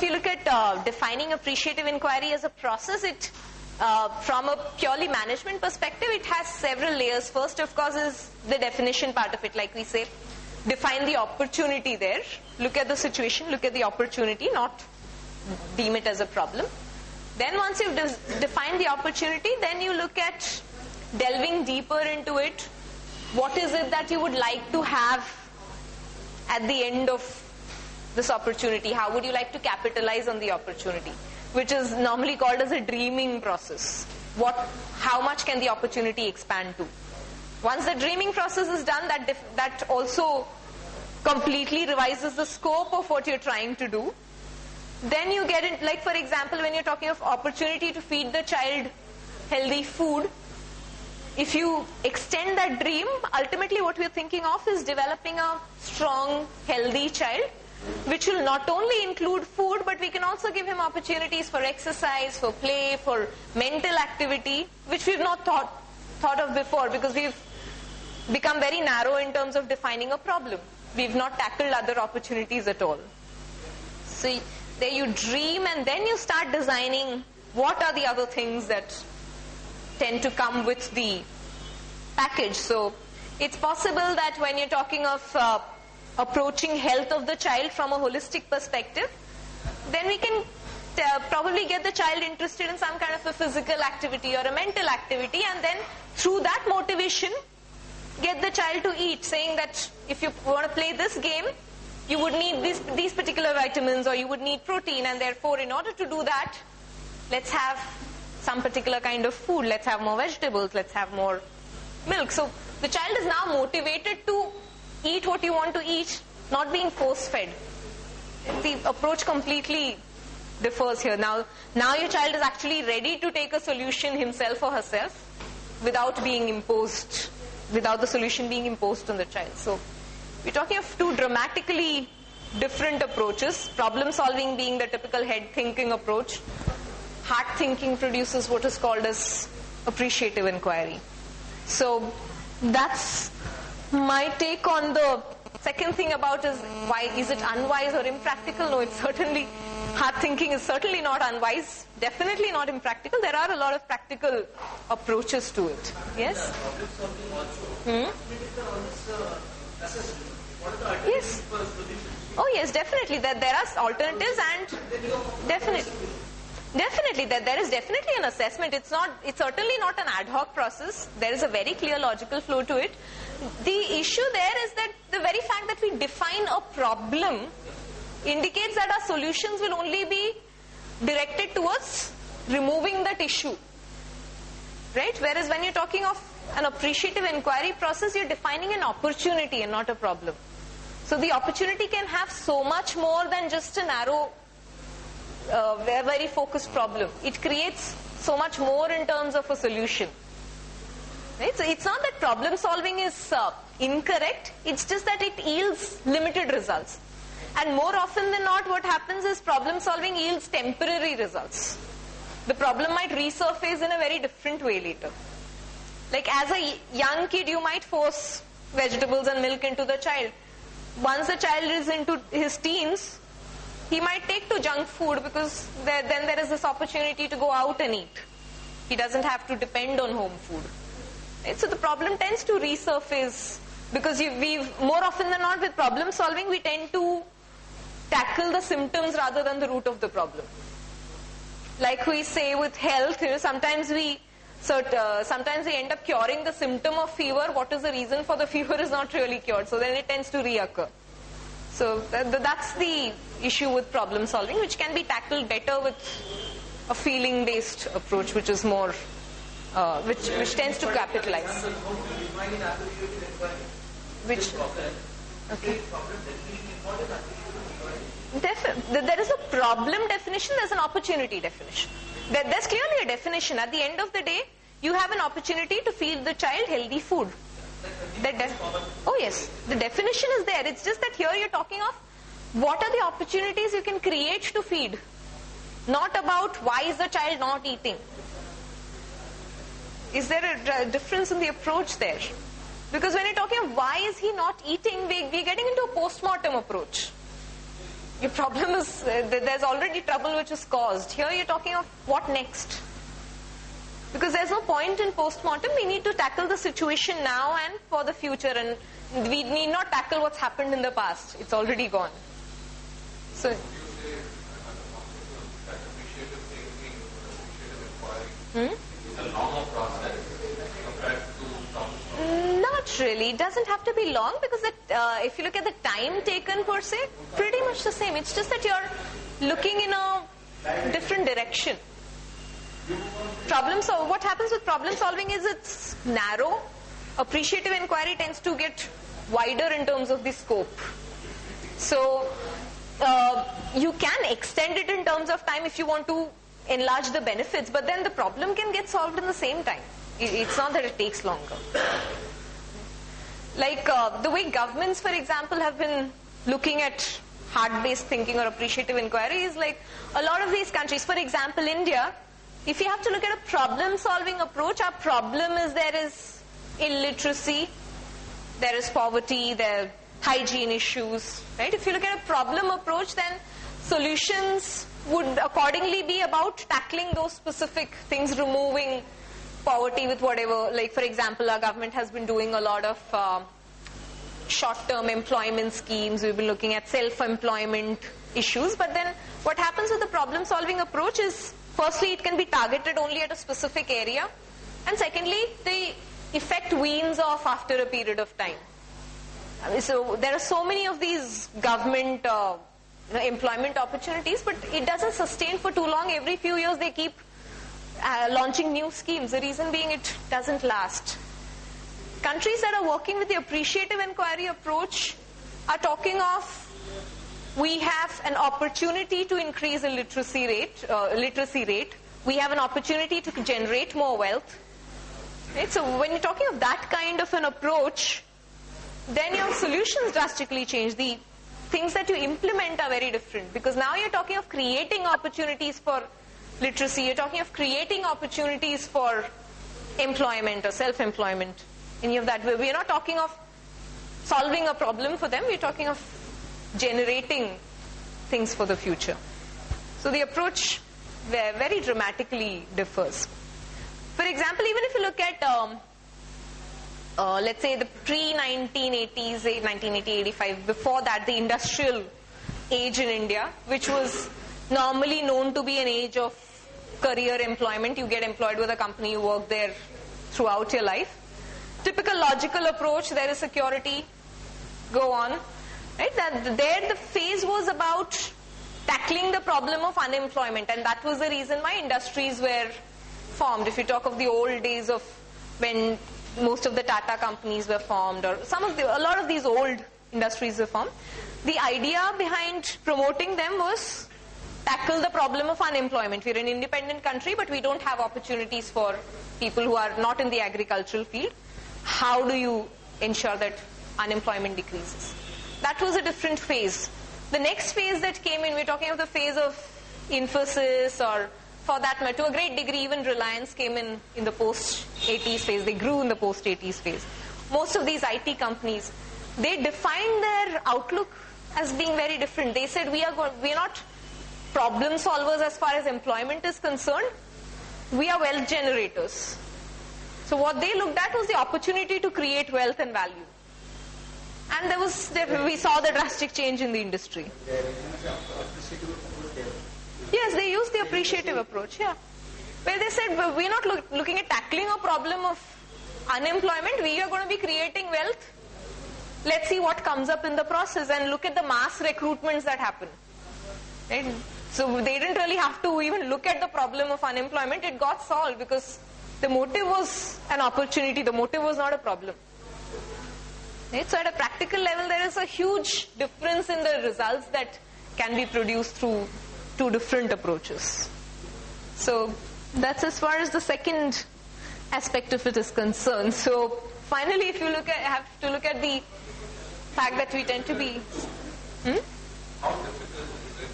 if you look at defining appreciative inquiry as a process, it from a purely management perspective, it has several layers. First, of course, is the definition part of it. Like we say, define the opportunity there. Look at the situation, look at the opportunity, not deem it as a problem. Then once you've defined the opportunity, then you look at delving deeper into it. What is it that you would like to have at the end of this opportunity? How would you like to capitalize on the opportunity? Which is normally called as a dreaming process. How much can the opportunity expand to? Once the dreaming process is done, that also completely revises the scope of what you're trying to do. Then you get it, like for example, when you're talking of opportunity to feed the child healthy food, if you extend that dream, ultimately what we're thinking of is developing a strong, healthy child, which will not only include food, but we can also give him opportunities for exercise, for play, for mental activity, which we've not thought of before, because we've become very narrow in terms of defining a problem. We've not tackled other opportunities at all. So there you dream, and then you start designing what are the other things that tend to come with the package. So it's possible that when you're talking of approaching health of the child from a holistic perspective, then we can probably get the child interested in some kind of a physical activity or a mental activity, and then through that motivation get the child to eat, saying that if you want to play this game, you would need these particular vitamins, or you would need protein, and therefore in order to do that, let's have some particular kind of food, let's have more vegetables, let's have more milk. So the child is now motivated to eat what you want to eat, not being force-fed. The approach completely differs here. Now your child is actually ready to take a solution himself or herself without being imposed, without the solution being imposed on the child. So we're talking of two dramatically different approaches. Problem solving being the typical head thinking approach. Heart thinking produces what is called as appreciative inquiry. So that's my take on the second thing about is why is it unwise or impractical? No, it's certainly, heart thinking is certainly not unwise, definitely not impractical. There are a lot of practical approaches to it. Yes? Yes. Oh yes, definitely. That there are alternatives, and definitely that there is definitely an assessment. It's certainly not an ad hoc process. There is a very clear logical flow to it. The issue there is that the very fact that we define a problem indicates that our solutions will only be directed towards removing that issue. Right? Whereas when you're talking of an appreciative inquiry process, you're defining an opportunity and not a problem. So the opportunity can have so much more than just a narrow, very focused problem. It creates so much more in terms of a solution. Right? So it's not that problem solving is incorrect, it's just that it yields limited results. And more often than not, what happens is problem solving yields temporary results. The problem might resurface in a very different way later. Like as a young kid, you might force vegetables and milk into the child. Once the child is into his teens, he might take to junk food, because then there is this opportunity to go out and eat. He doesn't have to depend on home food. Right? So the problem tends to resurface, because more often than not with problem solving, we tend to tackle the symptoms rather than the root of the problem. Like we say with health, sometimes we end up curing the symptom of fever. What is the reason for the fever is not really cured, so then it tends to reoccur. So that's the issue with problem solving, which can be tackled better with a feeling-based approach, which is more, which tends to capitalize. Which? Okay. There is a problem definition, there's an opportunity definition. There's clearly a definition. At the end of the day, you have an opportunity to feed the child healthy food. Oh yes, the definition is there. It's just that here you're talking of what are the opportunities you can create to feed, not about why is the child not eating. Is there a difference in the approach there? Because when you're talking of why is he not eating, we're getting into a post-mortem approach. Your problem is, there's already trouble which is caused. Here you're talking of what next. Because there's no point in post-mortem. We need to tackle the situation now and for the future. And we need not tackle what's happened in the past. It's already gone. So, not really. It doesn't have to be long because if you look at the time taken per se, pretty much the same. It's just that you're looking in a different direction. What happens with problem solving is it's narrow. Appreciative inquiry tends to get wider in terms of the scope. So you can extend it in terms of time if you want to enlarge the benefits, but then the problem can get solved in the same time. It's not that it takes longer. Like the way governments, for example, have been looking at hard-based thinking or appreciative inquiry is like a lot of these countries, for example, India, if you have to look at a problem-solving approach, our problem is there is illiteracy, there is poverty, there are hygiene issues, right? If you look at a problem approach, then solutions would accordingly be about tackling those specific things, removing poverty with whatever, like for example, our government has been doing a lot of short-term employment schemes. We've been looking at self-employment issues, but then what happens with the problem-solving approach is, firstly, it can be targeted only at a specific area, and secondly, the effect weans off after a period of time. So there are so many of these government employment opportunities, but it doesn't sustain for too long. Every few years they keep launching new schemes. The reason being it doesn't last. Countries that are working with the appreciative inquiry approach are talking of, we have an opportunity to increase the literacy rate. We have an opportunity to generate more wealth. Right? So when you're talking of that kind of an approach, then your solutions drastically change. The things that you implement are very different, because now you're talking of creating opportunities for literacy. You're talking of creating opportunities for employment or self-employment. Any of that. We're not talking of solving a problem for them. We're talking of generating things for the future. So the approach very dramatically differs. For example, even if you look at let's say the pre-1980s, 1980, 85, before that, the industrial age in India, which was normally known to be an age of career employment. You get employed with a company, you work there throughout your life. Typical logical approach, there is security, go on. Right? There the phase was about tackling the problem of unemployment, and that was the reason why industries were formed. If you talk of the old days of when most of the Tata companies were formed, or a lot of these old industries were formed, the idea behind promoting them was tackle the problem of unemployment. We're an independent country, but we don't have opportunities for people who are not in the agricultural field. How do you ensure that unemployment decreases? That was a different phase. The next phase that came in, we're talking of the phase of Infosys, or for that matter, to a great degree, even Reliance came in the post-80s phase. They grew in the post-80s phase. Most of these IT companies, they defined their outlook as being very different. They said, we are not problem solvers as far as employment is concerned. We are wealth generators. So what they looked at was the opportunity to create wealth and value. And we saw the drastic change in the industry. Yes, they used the appreciative approach, yeah. Where they said, we're not looking at tackling a problem of unemployment, we are going to be creating wealth. Let's see what comes up in the process, and look at the mass recruitments that happen. Right? So they didn't really have to even look at the problem of unemployment. It got solved because the motive was an opportunity. The motive was not a problem. Right? So at a practical level, there is a huge difference in the results that can be produced through two different approaches. So that's as far as the second aspect of it is concerned. So finally, if you have to look at the fact that we tend to be... How difficult is it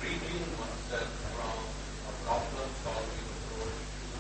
to retune oneself from a problem-solving approach to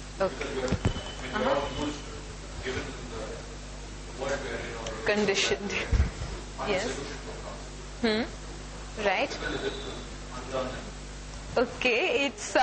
a because we're all used to, given the world we're in, or conditioned. Yes. Right. Okay, it's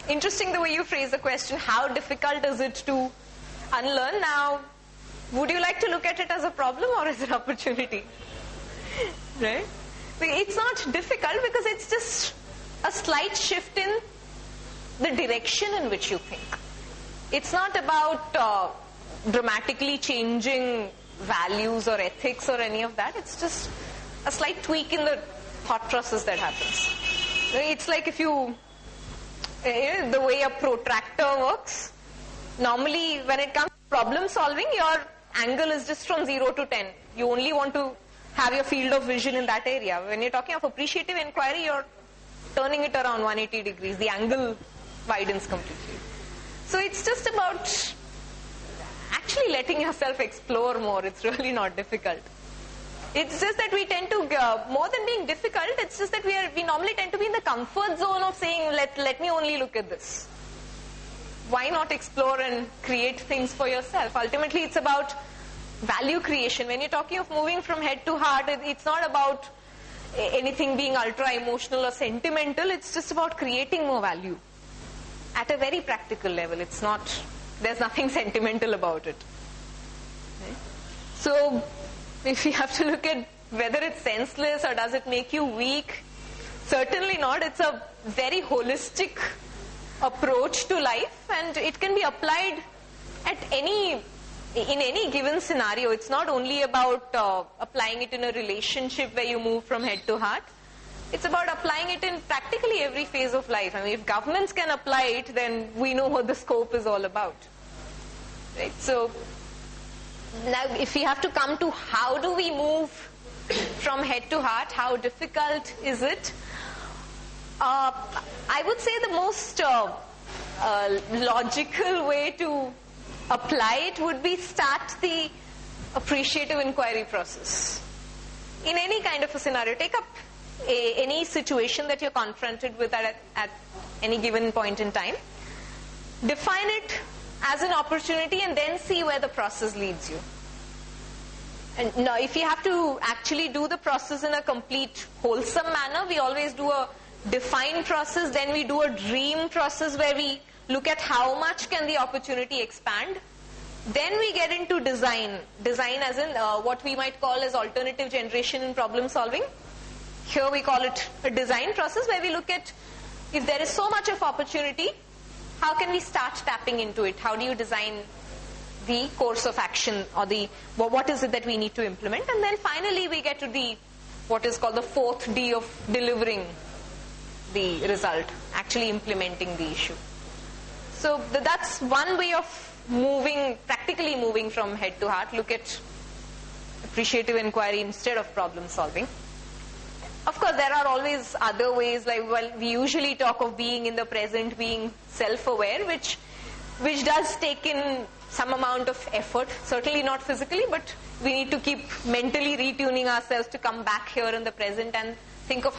interesting the way you phrase the question. How difficult is it to unlearn? Now, would you like to look at it as a problem or as an opportunity? Right? It's not difficult because it's just a slight shift in the direction in which you think. It's not about dramatically changing values or ethics or any of that. It's just a slight tweak in the thought process that happens. It's like if you, the way a protractor works, normally when it comes to problem solving, your angle is just from 0 to 10. You only want to have your field of vision in that area. When you're talking of appreciative inquiry, you're turning it around 180 degrees. The angle widens completely. So it's just about actually letting yourself explore more. It's really not difficult. It's just that we tend to, more than being difficult, it's just that we normally tend to be in the comfort zone of saying, let me only look at this. Why not explore and create things for yourself? Ultimately, it's about value creation. When you're talking of moving from head to heart, it's not about anything being ultra emotional or sentimental. It's just about creating more value at a very practical level. It's not, there's nothing sentimental about it. Okay? So, if you have to look at whether it's senseless or does it make you weak, certainly not. It's a very holistic approach to life, and it can be applied at in any given scenario. It's not only about applying it in a relationship where you move from head to heart. It's about applying it in practically every phase of life. I mean, if governments can apply it, then we know what the scope is all about. Right? So, now if we have to come to how do we move from head to heart, how difficult is it? I would say the most logical way to apply it would be start the appreciative inquiry process. In any kind of a scenario, take up any situation that you're confronted with at any given point in time. Define it as an opportunity and then see where the process leads you. And now, if you have to actually do the process in a complete wholesome manner, we always do a define process, then we do a dream process where we look at how much can the opportunity expand. Then we get into design. Design as in what we might call as alternative generation in problem solving. Here we call it a design process where we look at if there is so much of opportunity, how can we start tapping into it? How do you design the course of action or what is it that we need to implement? And then finally we get to what is called the 4th D of delivering the result, actually implementing the issue. So that's one way of practically moving from head to heart. Look at appreciative inquiry instead of problem solving. Of course, there are always other ways, like, well, we usually talk of being in the present, being self-aware, which does take in some amount of effort, certainly not physically, but we need to keep mentally retuning ourselves to come back here in the present and think of